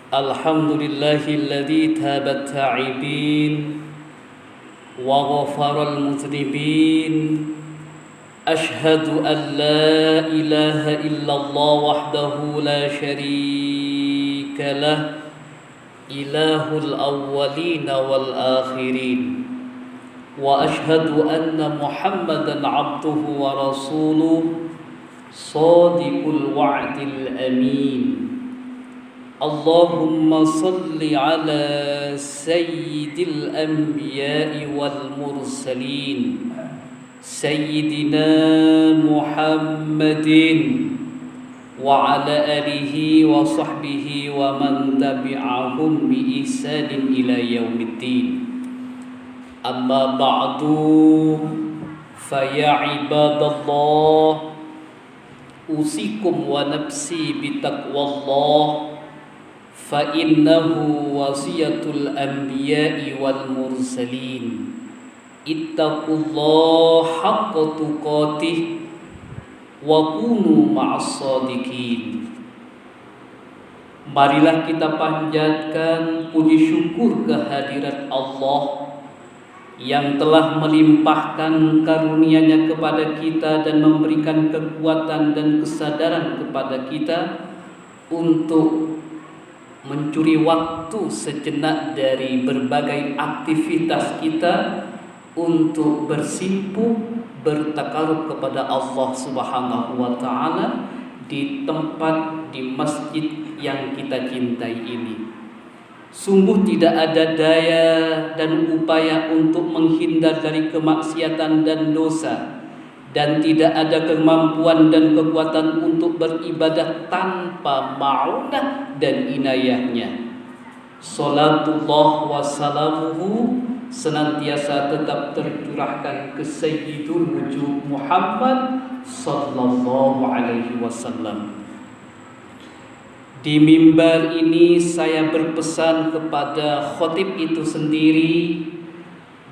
Alhamdulillahilladzi tabat ta'ibin wa ghafaral mudhnibin. Ashhadu an la ilaha illallah wahdahu la syarika lah, ilahul awwalin wal akhirin. Wa ashhadu anna Muhammadan abduhu wa rasuluh, sadiqul wa'dil amin. Allahumma salli ala sayyidil anbiya'i wal mursalin, sayyidina Muhammadin wa ala alihi wa sahbihi wa man tabi'ahum bi ihsanin ila yaumiddin. Amma ba'du, fa ya ibadallah, usikum wa nafsi bi taqwallah, fa innahu wasiyatul anbiya'i wal mursalin. Ittaqullaha haqqa tuqatih wa kunu ma'as shadiqin. Marilah kita panjatkan puji syukur kehadirat Allah yang telah melimpahkan karunia-Nya kepada kita dan memberikan kekuatan dan kesadaran kepada kita untuk mencuri waktu sejenak dari berbagai aktivitas kita untuk bersimpuh bertakarub kepada Allah Subhanahu wa taala di tempat, di masjid yang kita cintai ini. Sungguh tidak ada daya dan upaya untuk menghindar dari kemaksiatan dan dosa, dan tidak ada kemampuan dan kekuatan untuk beribadah tanpa ma'unah dan inayahnya. Salatullah wa salamuhu senantiasa tetap tercurahkan ke Sayyidul Wujud Muhammad sallallahu alaihi wasallam. Di mimbar ini saya berpesan kepada khatib itu sendiri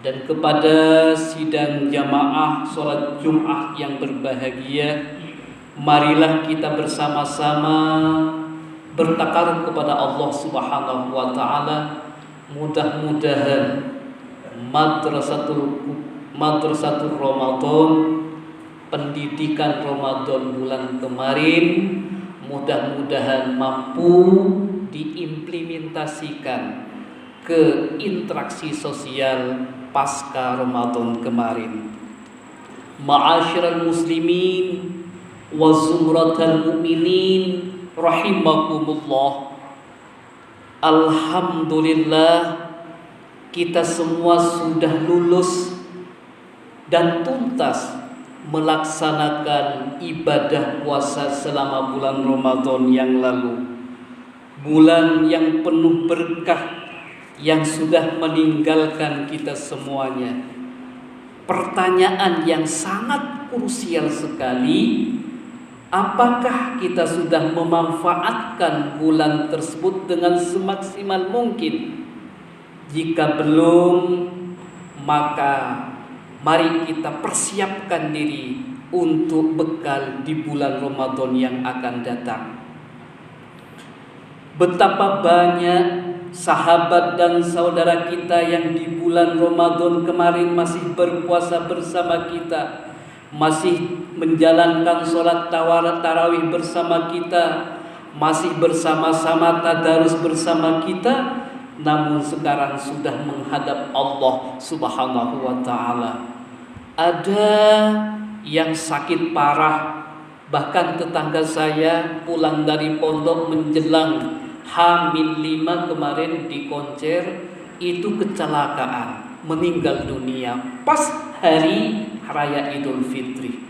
dan kepada sidang jamaah sholat Jum'ah yang berbahagia. Marilah kita bersama-sama bertakarub kepada Allah Subhanahu wa taala. Mudah-mudahan Madrasatul Ramadan, pendidikan Ramadan bulan kemarin, mudah-mudahan mampu diimplementasikan ke interaksi sosial pasca Ramadan kemarin. Ma'asyiral muslimin wa zumratal mu'minin rahimakumullah. Alhamdulillah, kita semua sudah lulus dan tuntas melaksanakan ibadah puasa selama bulan Ramadan yang lalu. Bulan yang penuh berkah yang sudah meninggalkan kita semuanya. Pertanyaan yang sangat krusial sekali, apakah kita sudah memanfaatkan bulan tersebut dengan semaksimal mungkin? Jika belum, maka mari kita persiapkan diri untuk bekal di bulan Ramadan yang akan datang. Betapa banyak sahabat dan saudara kita yang di bulan Ramadan kemarin masih berpuasa bersama kita, masih menjalankan sholat tarawih bersama kita, masih bersama-sama tadarus bersama kita, namun sekarang sudah menghadap Allah Subhanahu wa taala. Ada yang sakit parah, bahkan tetangga saya pulang dari pondok menjelang H-5 kemarin di Koncer itu kecelakaan, meninggal dunia pas hari Raya Idul Fitri.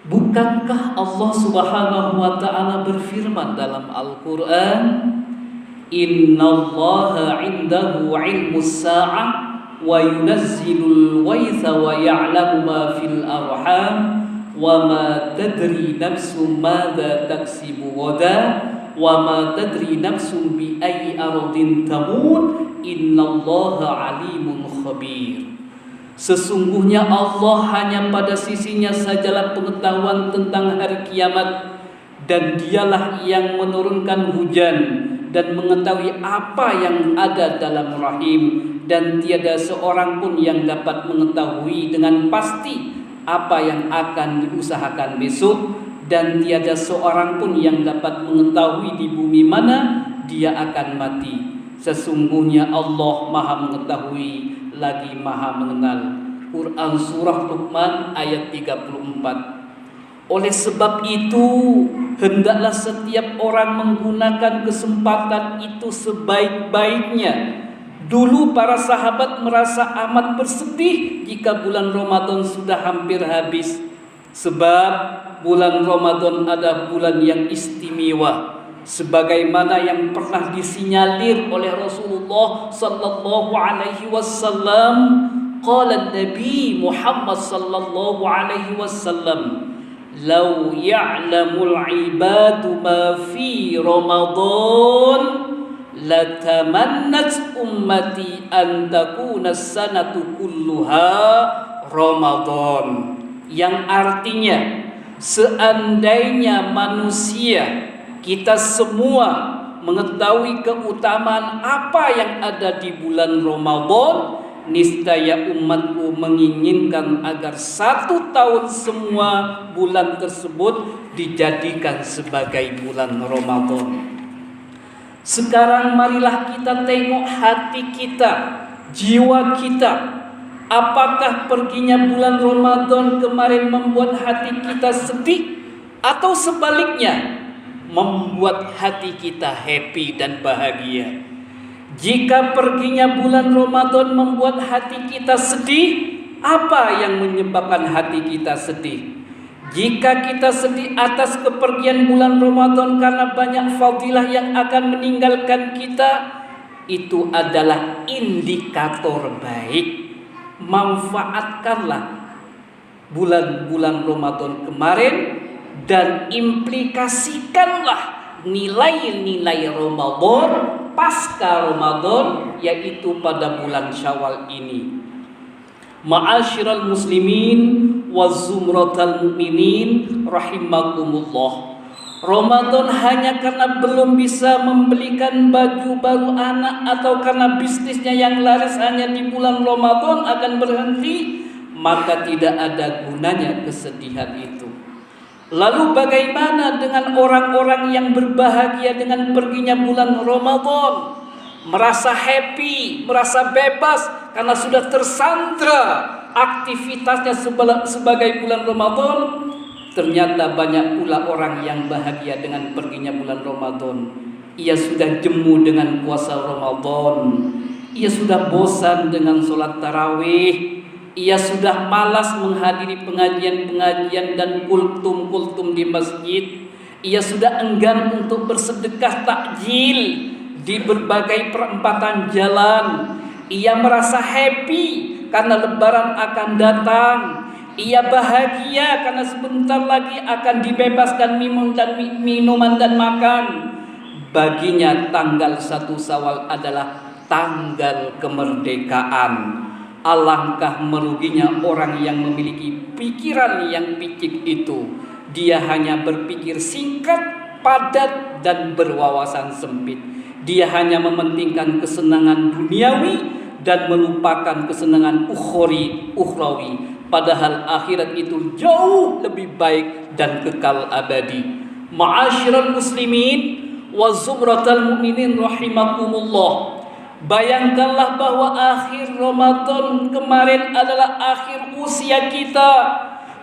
Bukankah Allah Subhanahu wa taala berfirman dalam Al-Qur'an, "Innallaha 'indahu 'ilmus sa'ah wa yunazzilul waitha wa ya'lamu ma fil arham wa ma tadri nafsum madza taksibu ghadan wa ma tadri nafsum bi ayyi ardin tamut innallaha 'alimun khabir." Sesungguhnya Allah hanya pada sisinya sajalah pengetahuan tentang hari kiamat, dan dialah yang menurunkan hujan dan mengetahui apa yang ada dalam rahim, dan tiada seorang pun yang dapat mengetahui dengan pasti apa yang akan diusahakan besok, dan tiada seorang pun yang dapat mengetahui di bumi mana dia akan mati. Sesungguhnya Allah Maha mengetahui lagi Maha mengenal. Quran Surah Luqman ayat 34. Oleh sebab itu, hendaklah setiap orang menggunakan kesempatan itu sebaik-baiknya. Dulu para sahabat merasa amat bersedih jika bulan Ramadan sudah hampir habis, sebab bulan Ramadan adalah bulan yang istimewa, sebagaimana yang pernah disinyalir oleh Rasulullah sallallahu alaihi wasallam. Qala Nabi Muhammad sallallahu alaihi wasallam, "Lau ya'lamul 'ibadu ma fi Ramadan latamannat ummati an takuna sanatu kulluha Ramadan." Yang artinya, seandainya manusia, kita semua mengetahui keutamaan apa yang ada di bulan Ramadan, niscaya umatku menginginkan agar 1 tahun semua bulan tersebut dijadikan sebagai bulan Ramadan. Sekarang marilah kita tengok hati kita, jiwa kita. Apakah perginya bulan Ramadan kemarin membuat hati kita sedih, atau sebaliknya membuat hati kita happy dan bahagia? Jika perginya bulan Ramadan membuat hati kita sedih, apa yang menyebabkan hati kita sedih? Jika kita sedih atas kepergian bulan Ramadan karena banyak fadilah yang akan meninggalkan kita, itu adalah indikator baik. Manfaatkanlah bulan-bulan Ramadan kemarin dan implikasikanlah nilai-nilai Ramadan pasca Ramadan, yaitu pada bulan Syawal ini. Ma'asyiral muslimin wa zumratal mu'minin rahimakumullah. Ramadan hanya karena belum bisa membelikan baju baru anak, atau karena bisnisnya yang laris hanya di bulan Ramadan akan berhenti, maka tidak ada gunanya kesedihan itu. Lalu bagaimana dengan orang-orang yang berbahagia dengan perginya bulan Ramadan? Merasa happy, merasa bebas karena sudah tersandra aktivitasnya sebagai bulan Ramadan. Ternyata banyak pula orang yang bahagia dengan perginya bulan Ramadan. Ia sudah jemu dengan puasa Ramadan. Ia sudah bosan dengan sholat tarawih. Ia sudah malas menghadiri pengajian-pengajian dan kultum-kultum di masjid. Ia sudah enggan untuk bersedekah takjil di berbagai perempatan jalan. Ia merasa happy karena lebaran akan datang. Ia bahagia karena sebentar lagi akan dibebaskan minuman dan makan. Baginya tanggal 1 Syawal adalah tanggal kemerdekaan. Alangkah meruginya orang yang memiliki pikiran yang picik itu. Dia hanya berpikir singkat, padat, dan berwawasan sempit. Dia hanya mementingkan kesenangan duniawi dan melupakan kesenangan ukhrawi. Padahal akhirat itu jauh lebih baik dan kekal abadi. Ma'asyiral muslimin wa zumratal mu'minin rahimakumullah. Bayangkanlah bahwa akhir Ramadan kemarin adalah akhir usia kita.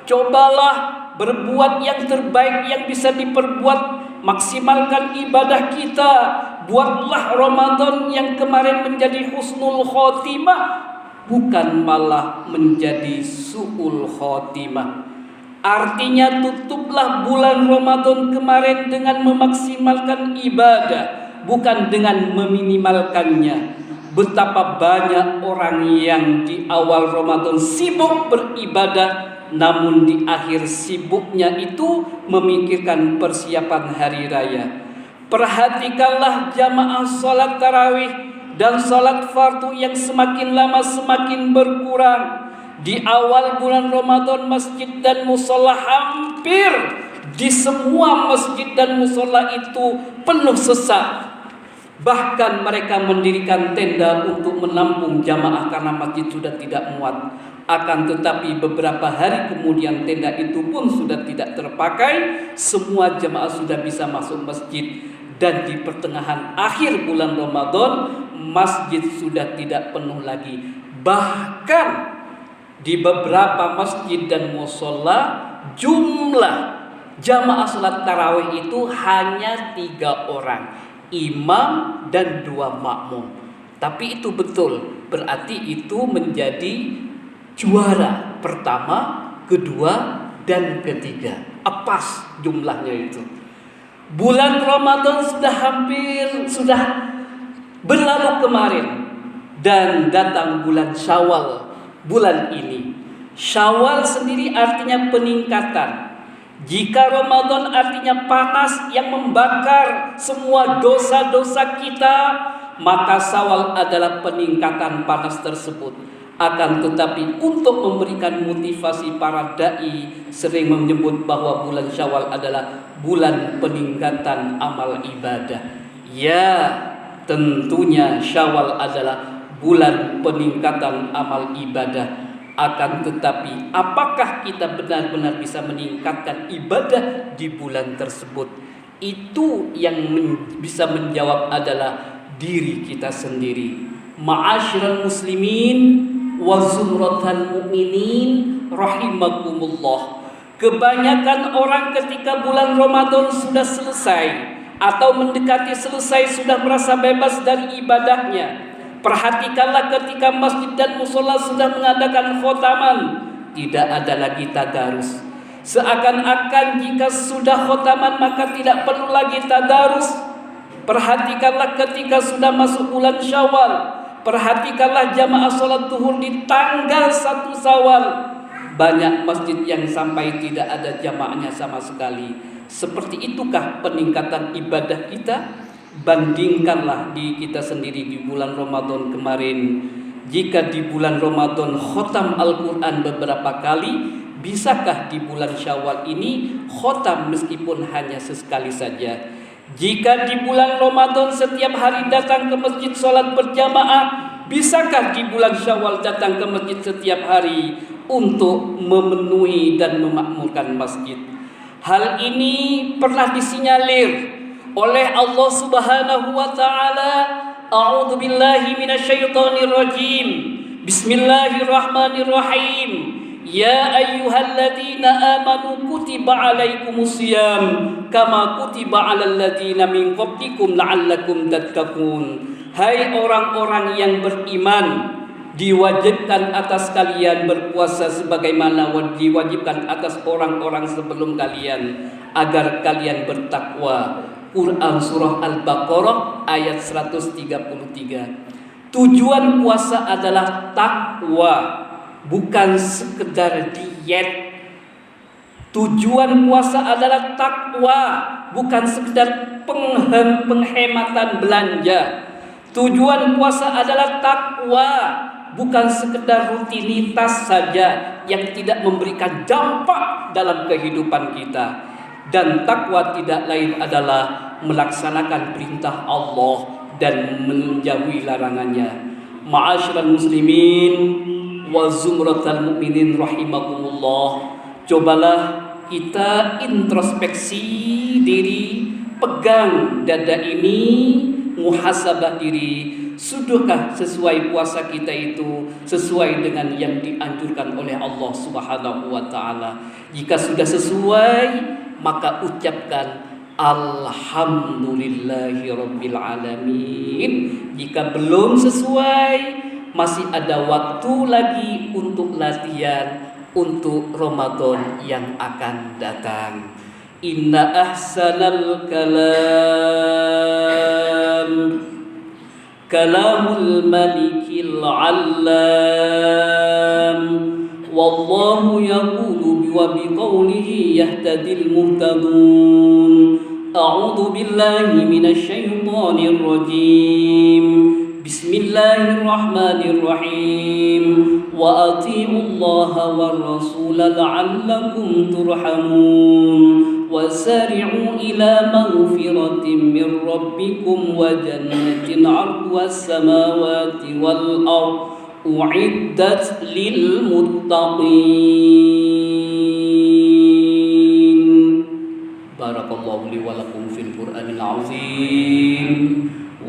Cobalah berbuat yang terbaik yang bisa diperbuat. Maksimalkan ibadah kita. Buatlah Ramadan yang kemarin menjadi husnul khotimah, bukan malah menjadi su'ul khotimah. Artinya tutuplah bulan Ramadan kemarin dengan memaksimalkan ibadah, bukan dengan meminimalkannya. Betapa banyak orang yang di awal Ramadan sibuk beribadah, namun di akhir sibuknya itu memikirkan persiapan hari raya. Perhatikanlah jamaah salat tarawih dan salat fardu yang semakin lama semakin berkurang. Di awal bulan Ramadan masjid dan mushola hampir Di semua masjid dan musola itu penuh sesak. Bahkan mereka mendirikan tenda untuk menampung jamaah karena masjid sudah tidak muat. Akan tetapi beberapa hari kemudian tenda itu pun sudah tidak terpakai. Semua jamaah sudah bisa masuk masjid. Dan di pertengahan akhir bulan Ramadan, masjid sudah tidak penuh lagi. Bahkan di beberapa masjid dan musola jumlah jamaah salat tarawih itu hanya 3 orang, imam dan 2 makmum. Tapi itu betul, berarti itu menjadi juara pertama, kedua, dan ketiga. Pas jumlahnya itu. Bulan Ramadan sudah berlalu kemarin, dan datang bulan Syawal bulan ini. Syawal sendiri artinya peningkatan. Jika Ramadan artinya panas yang membakar semua dosa-dosa kita, maka Syawal adalah peningkatan panas tersebut. Akan tetapi untuk memberikan motivasi, para dai sering menyebut bahwa bulan Syawal adalah bulan peningkatan amal ibadah. Ya, tentunya Syawal adalah bulan peningkatan amal ibadah. Akan tetapi apakah kita benar-benar bisa meningkatkan ibadah di bulan tersebut? Itu yang bisa menjawab adalah diri kita sendiri. Ma'asyiral muslimin wa zumratal mu'minin rahimakumullah. Kebanyakan orang ketika bulan Ramadan sudah selesai atau mendekati selesai sudah merasa bebas dari ibadahnya. Perhatikanlah ketika masjid dan musola sudah mengadakan khotaman, tidak ada lagi tadarus. Seakan-akan jika sudah khotaman maka tidak perlu lagi tadarus. Perhatikanlah ketika sudah masuk bulan Syawal. Perhatikanlah jamaah sholat zuhur di tanggal 1 Syawal. Banyak masjid yang sampai tidak ada jamaahnya sama sekali. Seperti itukah peningkatan ibadah kita? Bandingkanlah di kita sendiri di bulan Ramadan kemarin. Jika di bulan Ramadan khotam Al-Quran beberapa kali, bisakah di bulan Syawal ini khotam meskipun hanya sesekali saja? Jika di bulan Ramadan setiap hari datang ke masjid sholat berjamaah, bisakah di bulan Syawal datang ke masjid setiap hari untuk memenuhi dan memakmurkan masjid? Hal ini pernah disinyalir oleh Allah Subhanahu wa taala. A'udzu billahi minasyaitonir rajim. Bismillahirrahmanirrahim. Ya ayyuhalladzina amanu kutiba alaikumusiyam kama kutiba alal ladzina min qablikum la'allakum tattaqun. Hai orang-orang yang beriman, diwajibkan atas kalian berpuasa sebagaimana diwajibkan atas orang-orang sebelum kalian agar kalian bertakwa. Quran surah Al-Baqarah ayat 133. Tujuan puasa adalah takwa, bukan sekedar diet. Tujuan puasa adalah takwa, bukan sekedar penghematan belanja. Tujuan puasa adalah takwa, bukan sekedar rutinitas saja yang tidak memberikan dampak dalam kehidupan kita. Dan takwa tidak lain adalah melaksanakan perintah Allah dan menjauhi larangannya. Ma'asyiral muslimin wa zumratal mu'minin rahimakumullah. Cobalah kita introspeksi diri, pegang dada ini, muhasabah diri. Sudahkah sesuai puasa kita itu sesuai dengan yang dianjurkan oleh Allah Subhanahu wa taala? Jika sudah sesuai, maka ucapkan alhamdulillahirabbil alamin. Jika belum sesuai, masih ada waktu lagi untuk latihan untuk Ramadan yang akan datang. Inna ahsanal kalam kalamul malikil allam. Wallahu yaqulu wa biqaulihi yahtadil muhtadun. A'udzu billahi minasy syaithanir rajim. Bismillahirrahmanirrahim. Wa atii'ullaha war rasula la'allakum turhamun. Wa وسارعوا إلى مغفرة من ربكم وجنة عرضها السماوات والأرض أعدت للمتقين. بارك الله لي ولكم في القرآن العظيم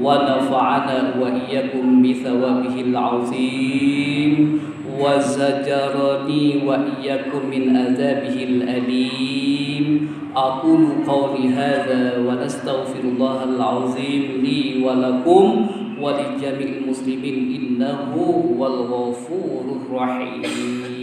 ونفعنا وإياكم بثوابه العظيم وزجرني وإياكم من عذابه الأليم. أقول قولي هذا وأستغفر الله العظيم لي ولكم ولجميع المسلمين إنه هو الغفور الرحيم.